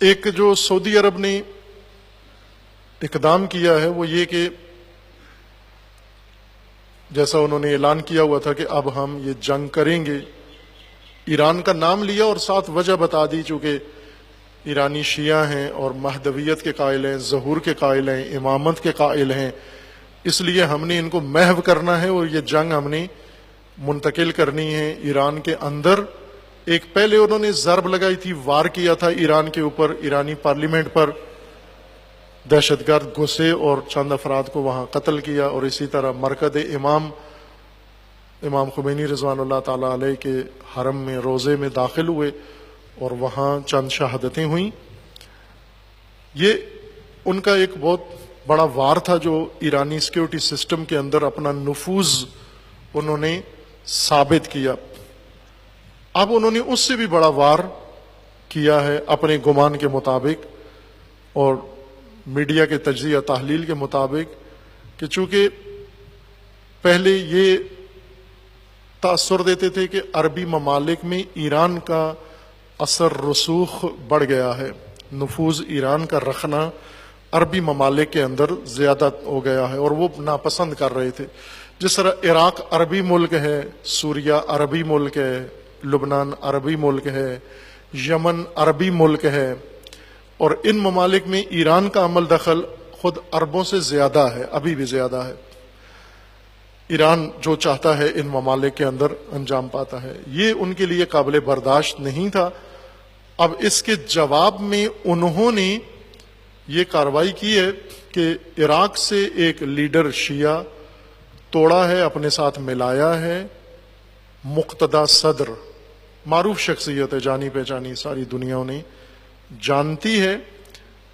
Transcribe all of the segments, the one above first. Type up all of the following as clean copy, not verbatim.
ایک جو سعودی عرب نے اقدام کیا ہے وہ یہ کہ جیسا انہوں نے اعلان کیا ہوا تھا کہ اب ہم یہ جنگ کریں گے، ایران کا نام لیا اور ساتھ وجہ بتا دی، چونکہ ایرانی شیعہ ہیں اور مہدویت کے قائل ہیں، ظہور کے قائل ہیں، امامت کے قائل ہیں، اس لیے ہم نے ان کو محو کرنا ہے اور یہ جنگ ہم نے منتقل کرنی ہے ایران کے اندر۔ ایک پہلے انہوں نے ضرب لگائی تھی، وار کیا تھا ایران کے اوپر، ایرانی پارلیمنٹ پر، دہشت گرد گھسے اور چند افراد کو وہاں قتل کیا، اور اسی طرح مرکز امام خمینی رضوان اللہ تعالیٰ علیہ کے حرم میں روزے میں داخل ہوئے اور وہاں چند شہادتیں ہوئیں۔ یہ ان کا ایک بہت بڑا وار تھا جو ایرانی سیکیورٹی سسٹم کے اندر اپنا نفوذ انہوں نے ثابت کیا۔ اب انہوں نے اس سے بھی بڑا وار کیا ہے اپنے گمان کے مطابق اور میڈیا کے تجزیہ تحلیل کے مطابق، کہ چونکہ پہلے یہ تاثر دیتے تھے کہ عربی ممالک میں ایران کا اثر رسوخ بڑھ گیا ہے، نفوذ ایران کا رکھنا عربی ممالک کے اندر زیادہ ہو گیا ہے اور وہ ناپسند کر رہے تھے۔ جس طرح عراق عربی ملک ہے، سوریہ عربی ملک ہے، لبنان عربی ملک ہے، یمن عربی ملک ہے، اور ان ممالک میں ایران کا عمل دخل خود عربوں سے زیادہ ہے، ابھی بھی زیادہ ہے۔ ایران جو چاہتا ہے ان ممالک کے اندر انجام پاتا ہے، یہ ان کے لیے قابل برداشت نہیں تھا۔ اب اس کے جواب میں انہوں نے یہ کارروائی کی ہے کہ عراق سے ایک لیڈر شیعہ توڑا ہے، اپنے ساتھ ملایا ہے، مقتدی صدر، معروف شخصیت ہے، جانی پہچانی، ساری دنیا انہیں جانتی ہے،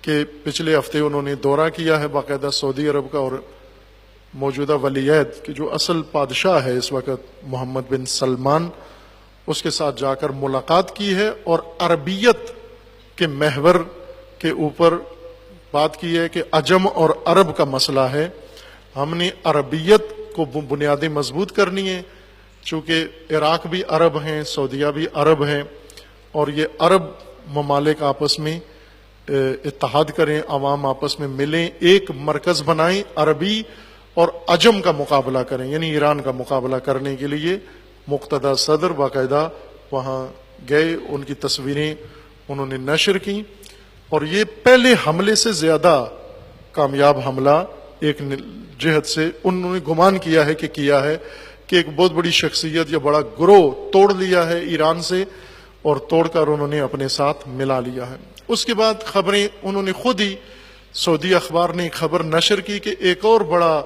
کہ پچھلے ہفتے انہوں نے دورہ کیا ہے باقاعدہ سعودی عرب کا، اور موجودہ ولی عہد کہ جو اصل بادشاہ ہے اس وقت محمد بن سلمان، اس کے ساتھ جا کر ملاقات کی ہے اور عربیت کے محور کے اوپر بات کی ہے کہ عجم اور عرب کا مسئلہ ہے، ہم نے عربیت کو بنیادیں مضبوط کرنی ہے، چونکہ عراق بھی عرب ہیں، سعودیہ بھی عرب ہیں، اور یہ عرب ممالک آپس میں اتحاد کریں، عوام آپس میں ملیں، ایک مرکز بنائیں، عربی اور عجم کا مقابلہ کریں، یعنی ایران کا مقابلہ کرنے کے لیے مقتدی صدر باقاعدہ وہاں گئے، ان کی تصویریں انہوں نے نشر کی، اور یہ پہلے حملے سے زیادہ کامیاب حملہ ایک جہت سے انہوں نے گمان کیا ہے کہ ایک بہت بڑی شخصیت یا بڑا گروہ توڑ لیا ہے ایران سے، اور توڑ کر انہوں نے اپنے ساتھ ملا لیا ہے۔ اس کے بعد خبریں انہوں نے خود ہی، سعودی اخبار نے خبر نشر کی کہ ایک اور بڑا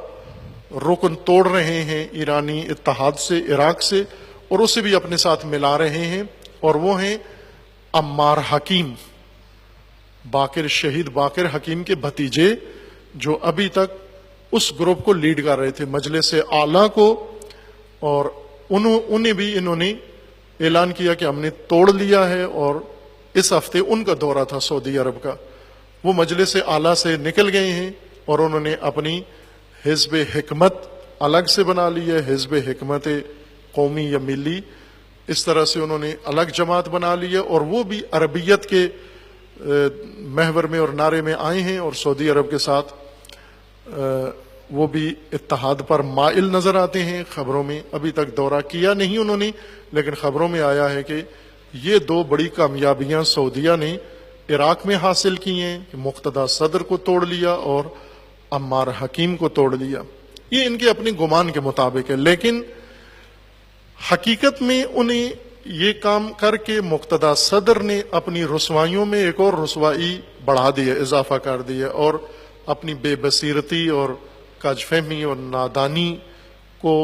رکن توڑ رہے ہیں ایرانی اتحاد سے، عراق سے، اور اسے بھی اپنے ساتھ ملا رہے ہیں، اور وہ ہیں عمار حکیم، شہید باقر حکیم کے بھتیجے، جو ابھی تک اس گروپ کو لیڈ کر رہے تھے، مجلس اعلیٰ کو، اور انہیں بھی انہوں نے اعلان کیا کہ ہم نے توڑ لیا ہے، اور اس ہفتے ان کا دورہ تھا سعودی عرب کا، وہ مجلس اعلیٰ سے نکل گئے ہیں اور انہوں نے اپنی حزب حکمت الگ سے بنا لی ہے، حزب حکمت قومی یا ملی، اس طرح سے انہوں نے الگ جماعت بنا لی ہے، اور وہ بھی عربیت کے محور میں اور نعرے میں آئے ہیں، اور سعودی عرب کے ساتھ وہ بھی اتحاد پر مائل نظر آتے ہیں۔ خبروں میں ابھی تک دورہ کیا نہیں انہوں نے، لیکن خبروں میں آیا ہے کہ یہ دو بڑی کامیابیاں سعودیہ نے عراق میں حاصل کی ہیں، کہ مقتدی صدر کو توڑ لیا اور عمار حکیم کو توڑ لیا۔ یہ ان کے اپنے گمان کے مطابق ہے، لیکن حقیقت میں انہیں یہ کام کر کے مقتدی صدر نے اپنی رسوائیوں میں ایک اور رسوائی بڑھا دی ہے، اضافہ کر دی ہے، اور اپنی بے بصیرتی اور کج فہمی اور نادانی کو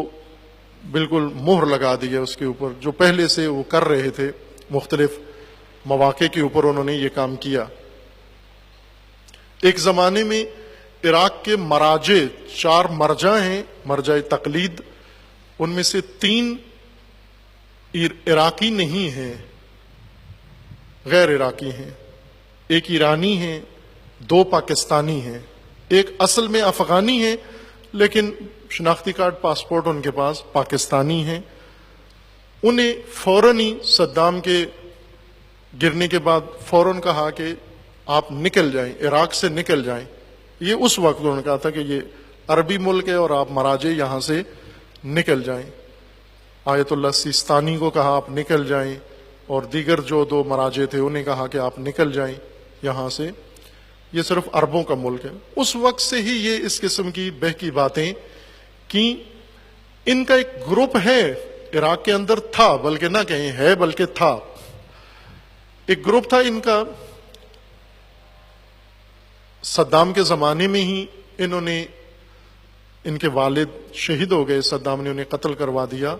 بالکل مہر لگا دی ہے اس کے اوپر، جو پہلے سے وہ کر رہے تھے، مختلف مواقع کے اوپر انہوں نے یہ کام کیا۔ ایک زمانے میں عراق کے مراجع، 4 مرجع ہیں، مرجع تقلید، ان میں سے 3 عراقی نہیں ہیں، غیر عراقی ہیں، ایک ایرانی ہیں، 2 پاکستانی ہیں، ایک اصل میں افغانی ہیں لیکن شناختی کارڈ پاسپورٹ ان کے پاس پاکستانی ہیں۔ انہیں فوراً ہی صدام کے گرنے کے بعد فوراً کہا کہ آپ نکل جائیں، عراق سے نکل جائیں. یہ اس وقت انہوں نے کہا تھا کہ یہ عربی ملک ہے اور آپ مراجع یہاں سے نکل جائیں. آیت اللہ سیستانی کو کہا آپ نکل جائیں، اور دیگر جو 2 مراجع تھے انہیں کہا کہ آپ نکل جائیں یہاں سے، یہ صرف عربوں کا ملک ہے. اس وقت سے ہی یہ اس قسم کی بہکی باتیں کی. ان کا ایک گروپ ہے عراق کے اندر تھا، بلکہ نہ کہیں ہے بلکہ تھا، ایک گروپ تھا ان کا. صدام کے زمانے میں ہی انہوں نے، ان کے والد شہید ہو گئے، صدام نے انہیں قتل کروا دیا.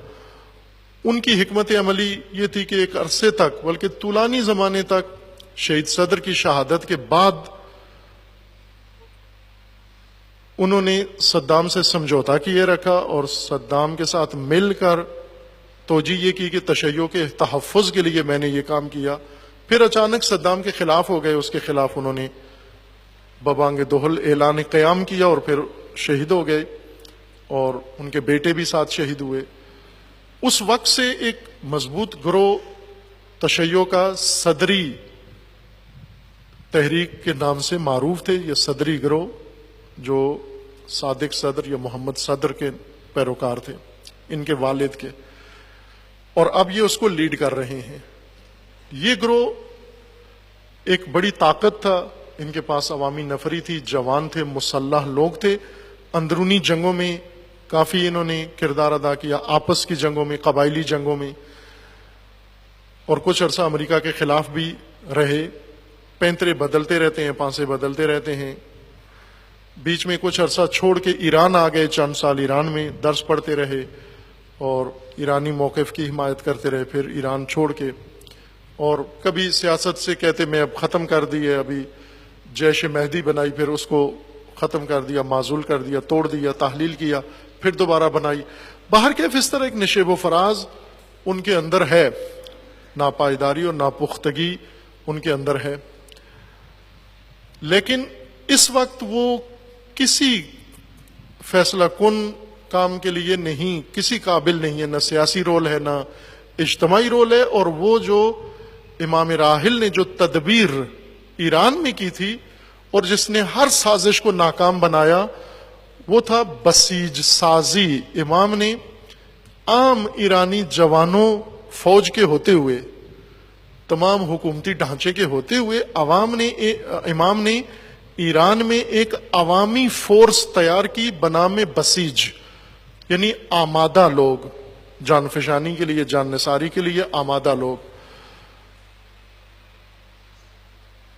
ان کی حکمت عملی یہ تھی کہ ایک عرصے تک، بلکہ طولانی زمانے تک، شہید صدر کی شہادت کے بعد انہوں نے صدام سے سمجھوتا کیے رکھا اور صدام کے ساتھ مل کر توجیہ یہ کی کہ تشیع کے تحفظ کے لیے میں نے یہ کام کیا. پھر اچانک صدام کے خلاف ہو گئے، اس کے خلاف انہوں نے ببانگ دہل اعلان قیام کیا اور پھر شہید ہو گئے، اور ان کے بیٹے بھی ساتھ شہید ہوئے. اس وقت سے ایک مضبوط گروہ تشیع کا صدری تحریک کے نام سے معروف تھے. یہ صدری گروہ جو صادق صدر یا محمد صدر کے پیروکار تھے، ان کے والد کے، اور اب یہ اس کو لیڈ کر رہے ہیں. یہ گروہ ایک بڑی طاقت تھا، ان کے پاس عوامی نفری تھی، جوان تھے، مسلح لوگ تھے. اندرونی جنگوں میں کافی انہوں نے کردار ادا کیا، آپس کی جنگوں میں، قبائلی جنگوں میں، اور کچھ عرصہ امریکہ کے خلاف بھی رہے. پینترے بدلتے رہتے ہیں، پانسے بدلتے رہتے ہیں. بیچ میں کچھ عرصہ چھوڑ کے ایران آ گئے، چند سال ایران میں درس پڑھتے رہے اور ایرانی موقف کی حمایت کرتے رہے. پھر ایران چھوڑ کے، اور کبھی سیاست سے کہتے میں اب ختم کر دی ہے، ابھی جیش مہدی بنائی، پھر اس کو ختم کر دیا، معزول کر دیا، توڑ دیا، تحلیل کیا، پھر دوبارہ بنائی. باہر کیف اس طرح ایک نشیب و فراز ان کے اندر ہے، ناپائیداری اور ناپختگی ان کے اندر ہے. لیکن اس وقت وہ کسی فیصلہ کن کام کے لیے نہیں، کسی قابل نہیں ہے، نہ سیاسی رول ہے نہ اجتماعی رول ہے. اور وہ جو امام راحل نے جو تدبیر ایران میں کی تھی اور جس نے ہر سازش کو ناکام بنایا، وہ تھا بسیج سازی. امام نے عام ایرانی جوانوں، فوج کے ہوتے ہوئے، تمام حکومتی ڈھانچے کے ہوتے ہوئے، امام نے ایران میں ایک عوامی فورس تیار کی بنام بسیج، یعنی آمادہ لوگ، جان فشانی کے لیے، جان نثاری کے لیے آمادہ لوگ.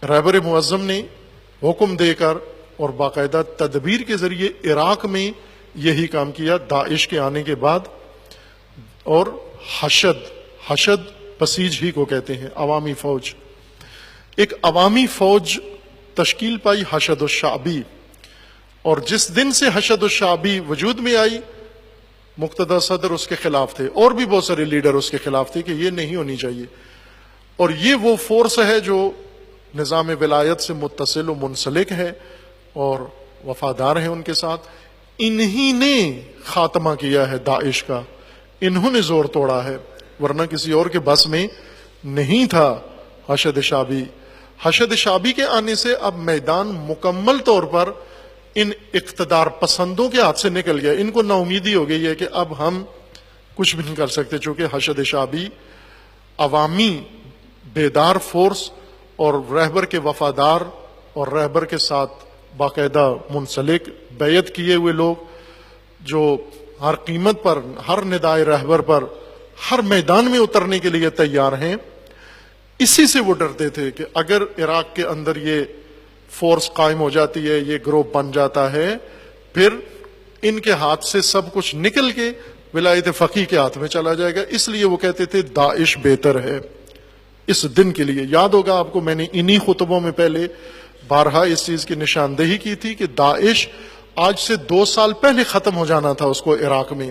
رہبر معظم نے حکم دے کر اور باقاعدہ تدبیر کے ذریعے عراق میں یہی کام کیا داعش کے آنے کے بعد. اور حشد بسیج ہی کو کہتے ہیں، عوامی فوج. ایک عوامی فوج تشکیل پائی، حشد الشعبی. اور جس دن سے حشد الشعبی وجود میں آئی، مقتدی صدر اس کے خلاف تھے، اور بھی بہت سارے لیڈر اس کے خلاف تھے کہ یہ نہیں ہونی چاہیے. اور یہ وہ فورس ہے جو نظام ولایت سے متصل و منسلک ہے اور وفادار ہیں ان کے ساتھ. انہی نے خاتمہ کیا ہے داعش کا، انہوں نے زور توڑا ہے، ورنہ کسی اور کے بس میں نہیں تھا حشد شعبی. حشد شعبی کے آنے سے اب میدان مکمل طور پر ان اقتدار پسندوں کے ہاتھ سے نکل گیا. ان کو نا امیدی ہو گئی ہے کہ اب ہم کچھ بھی نہیں کر سکتے، چونکہ حشد شعبی عوامی بیدار فورس اور رہبر کے وفادار اور رہبر کے ساتھ باقاعدہ منسلک بیعت کیے ہوئے لوگ، جو ہر قیمت پر، ہر ندائے رہبر پر، ہر میدان میں اترنے کے لیے تیار ہیں. اسی سے وہ ڈرتے تھے کہ اگر عراق کے اندر یہ فورس قائم ہو جاتی ہے، یہ گروہ بن جاتا ہے، پھر ان کے ہاتھ سے سب کچھ نکل کے ولایت فقیہ کے ہاتھ میں چلا جائے گا. اس لیے وہ کہتے تھے داعش بہتر ہے. اس دن کے لیے یاد ہوگا آپ کو، میں نے انہی خطبوں میں پہلے بارہا اس چیز کی نشاندہی کی تھی کہ داعش آج سے 2 سال پہلے ختم ہو جانا تھا اس کو عراق میں،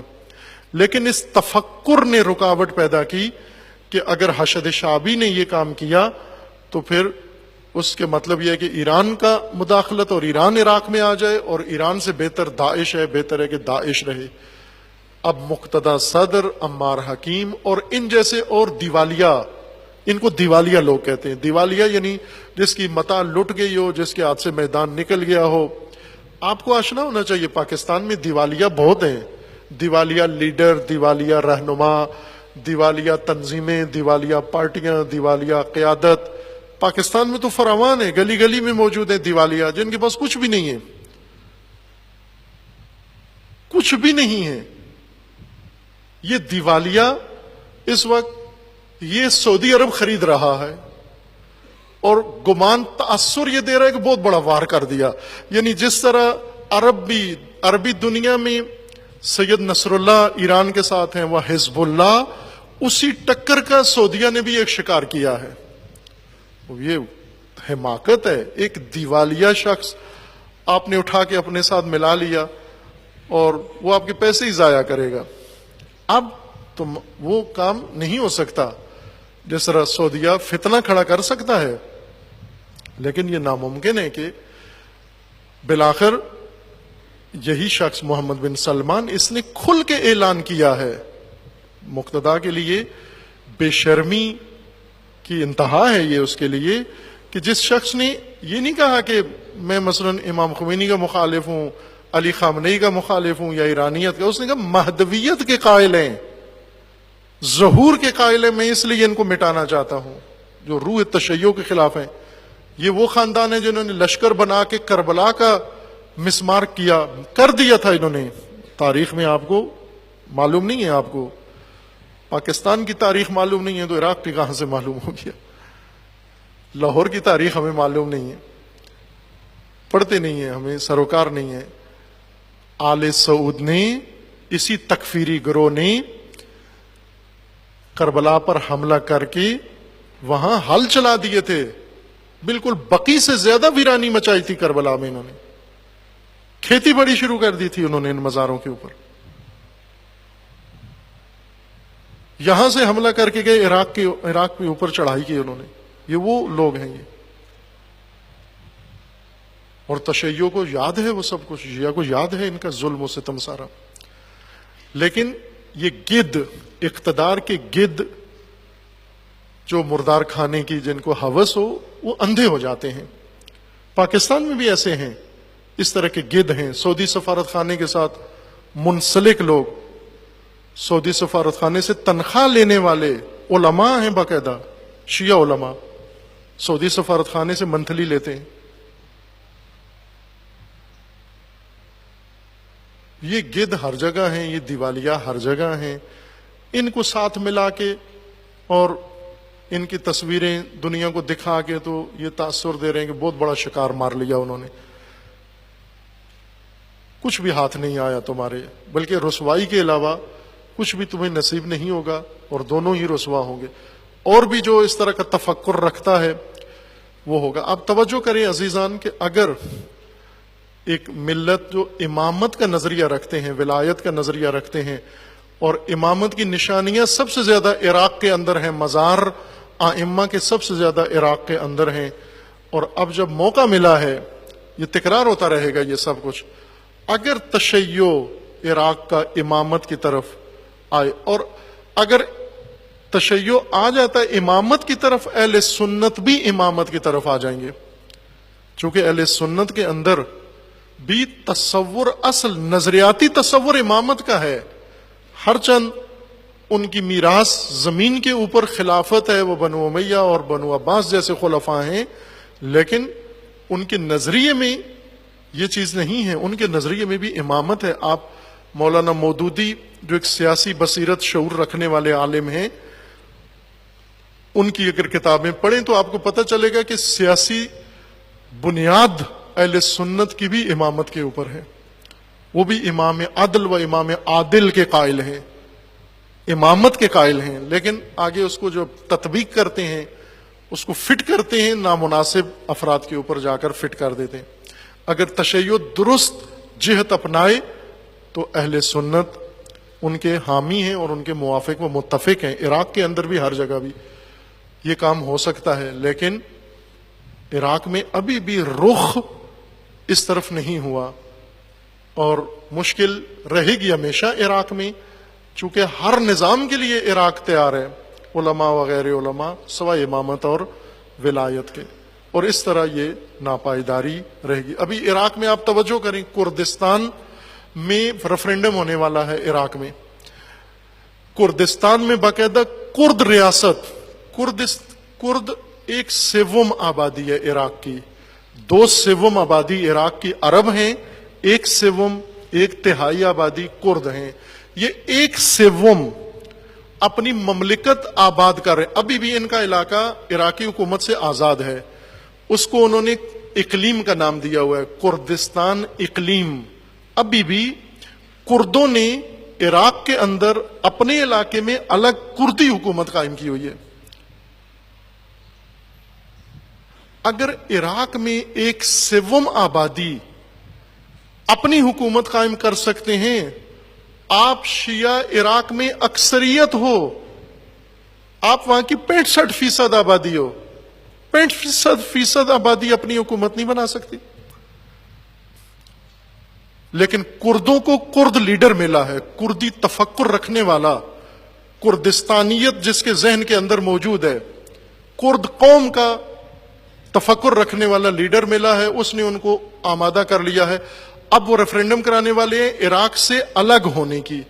لیکن اس تفکر نے رکاوٹ پیدا کی کہ اگر حشد شعبی نے یہ کام کیا تو پھر اس کے مطلب یہ ہے کہ ایران کا مداخلت اور ایران عراق میں آ جائے، اور ایران سے بہتر داعش ہے، بہتر ہے کہ داعش رہے. اب مقتدی صدر، عمار حکیم اور ان جیسے اور دیوالیہ ان کو دیوالیہ لوگ کہتے ہیں. دیوالیہ یعنی جس کی متاع لٹ گئی ہو، جس کے ہاتھ سے میدان نکل گیا ہو. آپ کو آشنا ہونا چاہیے پاکستان میں دیوالیہ بہت ہیں. دیوالیہ لیڈر، دیوالیہ رہنما، دیوالیہ تنظیمیں، دیوالیہ پارٹیاں، دیوالیہ قیادت. پاکستان میں تو فراوان ہے، گلی گلی میں موجود ہیں دیوالیہ جن کے پاس کچھ بھی نہیں ہے، کچھ بھی نہیں ہے. یہ دیوالیہ اس وقت یہ سعودی عرب خرید رہا ہے اور گمان تاثر یہ دے رہا ہے کہ بہت بڑا وار کر دیا. یعنی جس طرح عربی دنیا میں سید نصر اللہ ایران کے ساتھ ہیں، وہ حزب اللہ، اسی ٹکر کا سعودیہ نے بھی ایک شکار کیا ہے. یہ حماقت ہے. ایک دیوالیہ شخص آپ نے اٹھا کے اپنے ساتھ ملا لیا اور وہ آپ کے پیسے ہی ضائع کرے گا. اب تو وہ کام نہیں ہو سکتا. جس طرح سعودیہ فتنہ کھڑا کر سکتا ہے، لیکن یہ ناممکن ہے کہ بالآخر یہی شخص محمد بن سلمان، اس نے کھل کے اعلان کیا ہے. مقتدا کے لیے بے شرمی کی انتہا ہے یہ اس کے لیے کہ جس شخص نے یہ نہیں کہا کہ میں مثلا امام خمینی کا مخالف ہوں، علی خامنئی کا مخالف ہوں یا ایرانیت کا. اس نے کہا مہدویت کے قائل ہیں، ظہور کے قائل ہیں، میں اس لیے ان کو مٹانا چاہتا ہوں جو روح تشیع کے خلاف ہیں. یہ وہ خاندان ہے جنہوں نے لشکر بنا کے کربلا کا مسمار کر دیا تھا. انہوں نے تاریخ میں آپ کو معلوم نہیں ہے، آپ کو پاکستان کی تاریخ معلوم نہیں ہے تو عراق کی کہاں سے معلوم ہو گیا؟ لاہور کی تاریخ ہمیں معلوم نہیں ہے، پڑھتے نہیں ہیں، ہمیں سروکار نہیں ہے. آل سعود نے، اسی تکفیری گروہ نے کربلا پر حملہ کر کے وہاں حل چلا دیے تھے. بالکل بقی سے زیادہ ویرانی مچائی تھی کربلا میں. انہوں نے کھیتی باڑی شروع کر دی تھی انہوں نے ان مزاروں کے اوپر. یہاں سے حملہ کر کے گئے عراق کے اوپر چڑھائی کی انہوں نے. یہ وہ لوگ ہیں یہ. اور تشیع کو یاد ہے وہ سب کچھ، شیعہ کو یاد ہے ان کا ظلم و ستم سارا. لیکن یہ گدھ، اقتدار کے گدھ جو مردار کھانے کی جن کو ہوس ہو، وہ اندھے ہو جاتے ہیں. پاکستان میں بھی ایسے ہیں، اس طرح کے گدھ ہیں. سعودی سفارت خانے کے ساتھ منسلک لوگ، سعودی سفارت خانے سے تنخواہ لینے والے علماء ہیں، باقاعدہ شیعہ علماء سعودی سفارت خانے سے منتھلی لیتے ہیں. یہ گدھ ہر جگہ ہیں، یہ دیوالیہ ہر جگہ ہیں. ان کو ساتھ ملا کے اور ان کی تصویریں دنیا کو دکھا کے تو یہ تاثر دے رہے ہیں کہ بہت بڑا شکار مار لیا انہوں نے. کچھ بھی ہاتھ نہیں آیا تمہارے، بلکہ رسوائی کے علاوہ کچھ بھی تمہیں نصیب نہیں ہوگا، اور دونوں ہی رسوا ہوں گے. اور بھی جو اس طرح کا تفکر رکھتا ہے وہ ہوگا. آپ توجہ کریں عزیزان کہ اگر ایک ملت جو امامت کا نظریہ رکھتے ہیں، ولایت کا نظریہ رکھتے ہیں، اور امامت کی نشانیاں سب سے زیادہ عراق کے اندر ہیں، مزار ائمہ کے سب سے زیادہ عراق کے اندر ہیں، اور اب جب موقع ملا ہے، یہ تکرار ہوتا رہے گا یہ سب کچھ، اگر تشیع عراق کا امامت کی طرف آئے، اور اگر تشیع آ جاتا ہے امامت کی طرف، اہل سنت بھی امامت کی طرف آ جائیں گے. چونکہ اہل سنت کے اندر بھی تصور، اصل نظریاتی تصور امامت کا ہے. ہر چند ان کی میراث زمین کے اوپر خلافت ہے، وہ بنو امیہ اور بنو عباس جیسے خلفاء ہیں، لیکن ان کے نظریے میں یہ چیز نہیں ہے. ان کے نظریے میں بھی امامت ہے. آپ مولانا مودودی جو ایک سیاسی بصیرت شعور رکھنے والے عالم ہیں، ان کی اگر کتابیں پڑھیں تو آپ کو پتہ چلے گا کہ سیاسی بنیاد اہل سنت کی بھی امامت کے اوپر ہے. وہ بھی امام عدل و امام عادل کے قائل ہیں، امامت کے قائل ہیں، لیکن آگے اس کو جو تطبیق کرتے ہیں، اس کو فٹ کرتے ہیں، نامناسب افراد کے اوپر جا کر فٹ کر دیتے ہیں. اگر تشیع درست جہت اپنائے تو اہل سنت ان کے حامی ہیں اور ان کے موافق و متفق ہیں. عراق کے اندر بھی ہر جگہ بھی یہ کام ہو سکتا ہے، لیکن عراق میں ابھی بھی رخ اس طرف نہیں ہوا، اور مشکل رہے گی ہمیشہ عراق میں، چونکہ ہر نظام کے لیے عراق تیار ہے. علماء وغیر علماء سوائے امامت اور ولایت کے، اور اس طرح یہ ناپائیداری رہے گی۔ ابھی عراق میں آپ توجہ کریں، کردستان میں ریفرینڈم ہونے والا ہے عراق میں۔ کردستان میں باقاعدہ کرد ریاست، کرد 1/7 آبادی ہے عراق کی، 2/7 آبادی عراق کی عرب ہیں، 1/7 1/3 آبادی کرد ہیں۔ یہ 1/7 اپنی مملکت آباد کر رہے ہیں۔ ابھی بھی ان کا علاقہ عراقی حکومت سے آزاد ہے، اس کو انہوں نے اقلیم کا نام دیا ہوا ہے، کردستان اقلیم۔ ابھی بھی کردوں نے عراق کے اندر اپنے علاقے میں الگ کردی حکومت قائم کی ہوئی ہے۔ اگر عراق میں 1/7 آبادی اپنی حکومت قائم کر سکتے ہیں، آپ شیعہ عراق میں اکثریت ہو، آپ وہاں کی 65% آبادی ہو، 65% آبادی اپنی حکومت نہیں بنا سکتی۔ لیکن کردوں کو کرد لیڈر ملا ہے، کردی تفکر رکھنے والا، کردستانیت جس کے ذہن کے اندر موجود ہے، کرد قوم کا تفکر رکھنے والا لیڈر ملا ہے، اس نے ان کو آمادہ کر لیا ہے۔ اب وہ ریفرینڈم کرانے والے ہیں عراق سے الگ ہونے کی۔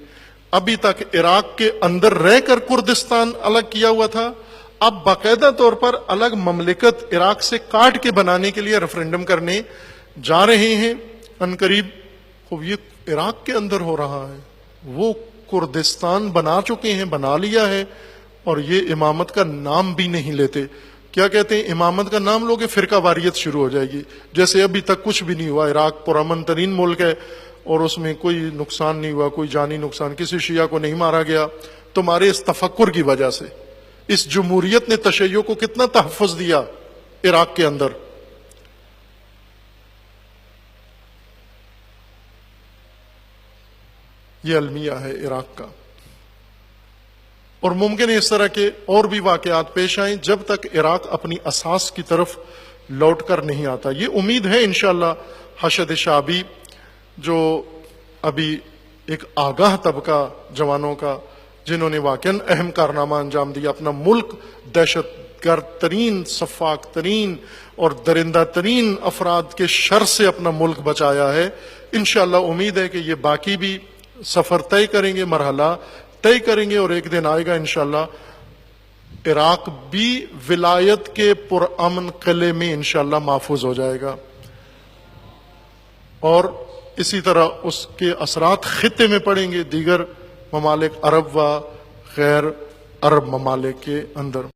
ابھی تک عراق کے اندر رہ کر کردستان الگ کیا ہوا تھا، اب باقاعدہ طور پر الگ مملکت عراق سے کاٹ کے بنانے کے لیے ریفرینڈم کرنے جا رہے ہیں عنقریب۔ خوب یہ عراق کے اندر ہو رہا ہے، وہ کردستان بنا چکے ہیں، بنا لیا ہے، اور یہ امامت کا نام بھی نہیں لیتے۔ کیا کہتے ہیں؟ امامت کا نام لوگے فرقہ واریت شروع ہو جائے گی، جیسے ابھی تک کچھ بھی نہیں ہوا۔ عراق پرامن ترین ملک ہے اور اس میں کوئی نقصان نہیں ہوا، کوئی جانی نقصان، کسی شیعہ کو نہیں مارا گیا، تمہارے اس تفکر کی وجہ سے۔ اس جمہوریت نے تشیع کو کتنا تحفظ دیا عراق کے اندر۔ یہ المیہ ہے عراق کا، اور ممکن ہے اس طرح کے اور بھی واقعات پیش آئیں جب تک عراق اپنی اساس کی طرف لوٹ کر نہیں آتا۔ یہ امید ہے انشاءاللہ حشد شعبی، جو ابھی ایک آگاہ طبقہ جوانوں کا، جنہوں نے واقعاً اہم کارنامہ انجام دیا، اپنا ملک دہشت گرد ترین، سفاک ترین اور درندہ ترین افراد کے شر سے اپنا ملک بچایا ہے۔ انشاءاللہ امید ہے کہ یہ باقی بھی سفر طے کریں گے، مرحلہ طے کریں گے، اور ایک دن آئے گا انشاءاللہ عراق بھی ولایت کے پرامن قلعے میں انشاءاللہ محفوظ ہو جائے گا، اور اسی طرح اس کے اثرات خطے میں پڑیں گے، دیگر ممالک عرب و غیر عرب ممالک کے اندر۔